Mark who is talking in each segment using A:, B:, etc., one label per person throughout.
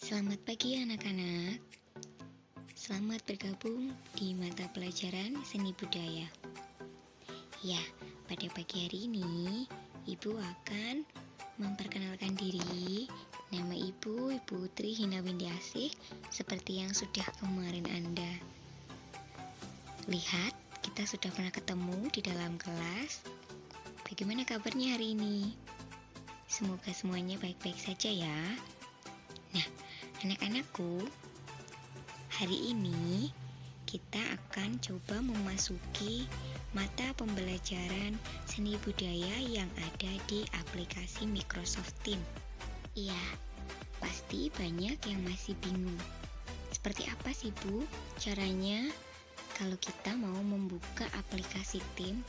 A: Selamat pagi anak-anak. Selamat bergabung di mata pelajaran seni budaya. Ya, pada pagi hari ini Ibu akan memperkenalkan diri. Nama Ibu Tri Hina Windiasih, seperti yang sudah kemarin Anda lihat. Kita sudah pernah ketemu di dalam kelas. Bagaimana kabarnya hari ini? Semoga semuanya baik-baik saja ya. Nah, anak-anakku, hari ini kita akan coba memasuki mata pembelajaran seni budaya yang ada di aplikasi Microsoft Teams. Iya, pasti banyak yang masih bingung. Seperti apa sih Bu caranya kalau kita mau membuka aplikasi Teams?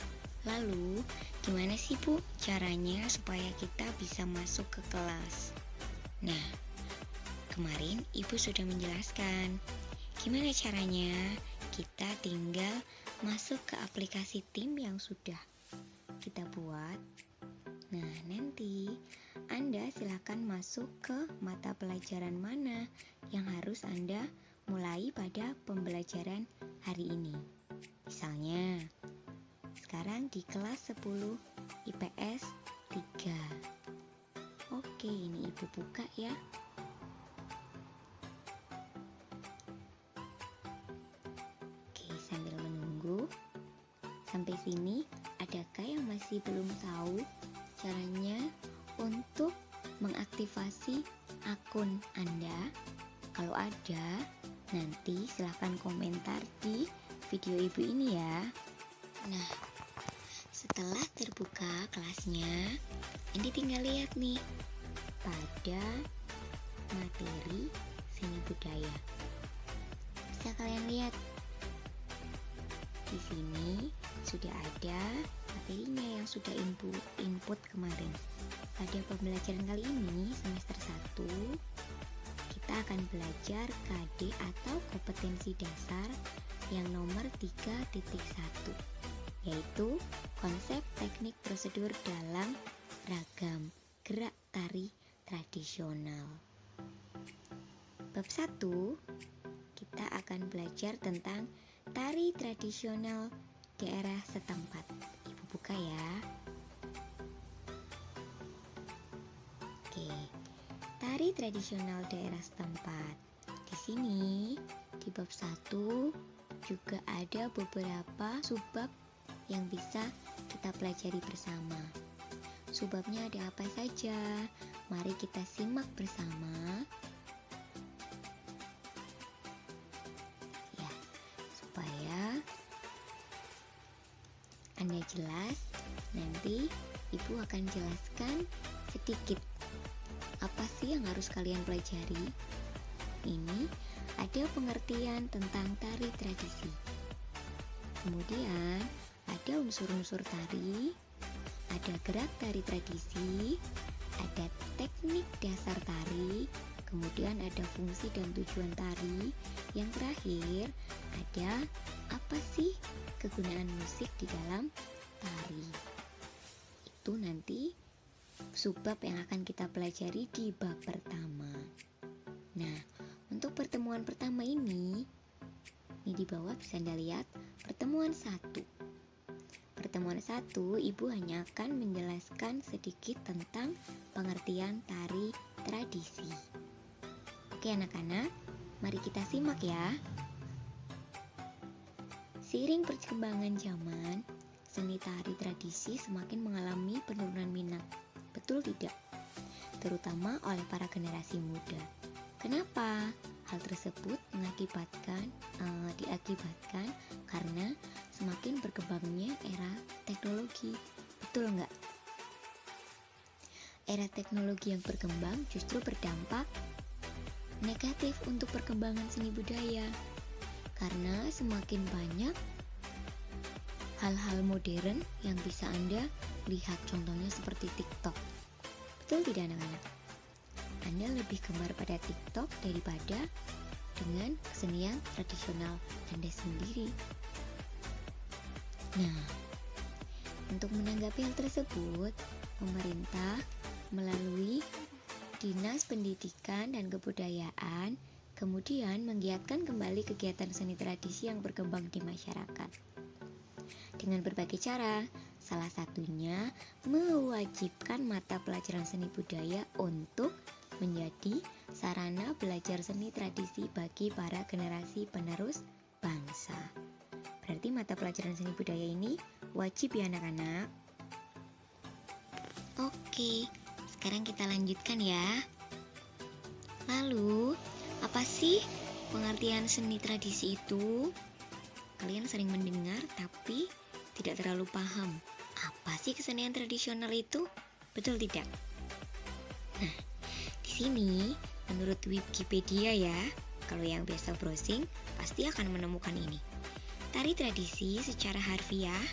A: Lalu, gimana sih Bu caranya supaya kita bisa masuk ke kelas? Nah, kemarin Ibu sudah menjelaskan gimana caranya. Kita tinggal masuk ke aplikasi Teams yang sudah kita buat. Nah, nanti Anda silakan masuk ke mata pelajaran mana yang harus Anda mulai pada pembelajaran hari ini. Misalnya, sekarang di kelas 10 IPS 3. Oke, ini Ibu buka ya. Sambil menunggu sampai sini, adakah yang masih belum tahu caranya untuk mengaktifasi akun Anda? Kalau ada, nanti silahkan komentar di video Ibu ini ya. Nah, setelah terbuka kelasnya, Anda tinggal lihat nih pada materi seni budaya. Bisa kalian lihat di sini sudah ada materinya yang sudah input kemarin. Pada pembelajaran kali ini semester 1, kita akan belajar KD atau kompetensi dasar yang nomor 3.1, yaitu konsep teknik prosedur dalam ragam gerak tari tradisional. Bab 1, kita akan belajar tentang tari tradisional daerah setempat. Ibu buka ya. Oke, tari tradisional daerah setempat. Di sini di bab 1 juga ada beberapa subbab yang bisa kita pelajari bersama. Subbabnya ada apa saja? Mari kita simak bersama. Anda jelas, nanti Ibu akan jelaskan sedikit apa sih yang harus kalian pelajari. Ini ada pengertian tentang tari tradisi. Kemudian ada unsur-unsur tari, ada gerak tari tradisi, ada teknik dasar tari, kemudian ada fungsi dan tujuan tari. Yang terakhir, ada apa sih kegunaan musik di dalam tari. Itu nanti subbab yang akan kita pelajari di bab pertama. Nah, untuk pertemuan pertama ini di bawah bisa Anda lihat pertemuan 1. Pertemuan 1, Ibu hanya akan menjelaskan sedikit tentang pengertian tari tradisi. Oke anak-anak, mari kita simak ya. Seiring perkembangan zaman, seni tari tradisi semakin mengalami penurunan minat. Betul tidak? Terutama oleh para generasi muda. Kenapa? Hal tersebut diakibatkan karena semakin berkembangnya era teknologi. Betul nggak? Era teknologi yang berkembang justru berdampak negatif untuk perkembangan seni budaya. Karena semakin banyak hal-hal modern yang bisa Anda lihat, contohnya seperti TikTok. Betul tidak anak-anak? Anda lebih gemar pada TikTok daripada dengan kesenian tradisional Anda sendiri. Nah, untuk menanggapi hal tersebut, pemerintah melalui Dinas Pendidikan dan Kebudayaan kemudian menggiatkan kembali kegiatan seni tradisi yang berkembang di masyarakat. Dengan berbagai cara, salah satunya mewajibkan mata pelajaran seni budaya untuk menjadi sarana belajar seni tradisi bagi para generasi penerus bangsa. Berarti mata pelajaran seni budaya ini wajib ya anak-anak? Oke, sekarang kita lanjutkan ya. Lalu, apa sih pengertian seni tradisi itu? Kalian sering mendengar tapi tidak terlalu paham. Apa sih kesenian tradisional itu? Betul tidak? Nah, di sini menurut Wikipedia ya, kalau yang biasa browsing pasti akan menemukan ini. Tari tradisi secara harfiah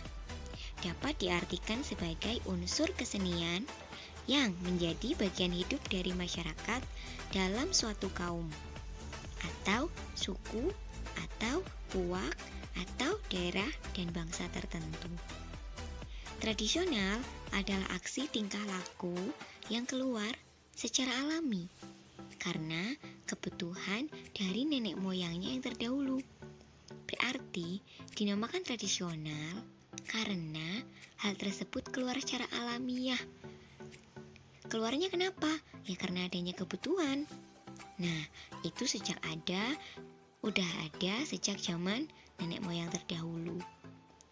A: dapat diartikan sebagai unsur kesenian yang menjadi bagian hidup dari masyarakat dalam suatu kaum, atau suku, atau puak, atau daerah dan bangsa tertentu. Tradisional adalah aksi tingkah laku yang keluar secara alami karena kebutuhan dari nenek moyangnya yang terdahulu. Berarti dinamakan tradisional karena hal tersebut keluar secara alamiah. Keluarnya kenapa? Ya karena adanya kebutuhan. Nah, itu udah ada sejak zaman nenek moyang terdahulu.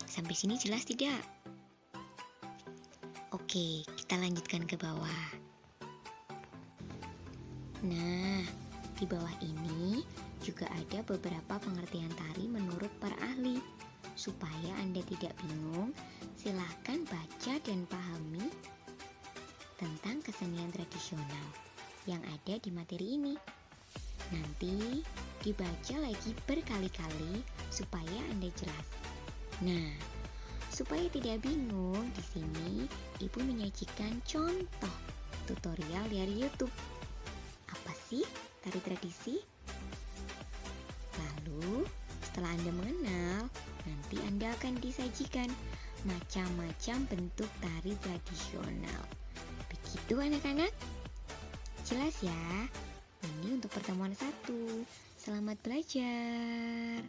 A: Sampai sini jelas tidak? Oke, kita lanjutkan ke bawah. Nah, di bawah ini juga ada beberapa pengertian tari menurut para ahli. Supaya Anda tidak bingung, silahkan baca dan pahami tentang kesenian tradisional yang ada di materi ini. Nanti dibaca lagi berkali-kali supaya Anda jelas. Nah, supaya tidak bingung, di sini Ibu menyajikan contoh tutorial dari YouTube. Apa sih tari tradisi? Lalu, setelah Anda mengenal, nanti Anda akan disajikan macam-macam bentuk tari tradisional. Begitu anak-anak? Jelas ya? Ini untuk pertemuan 1. Selamat belajar.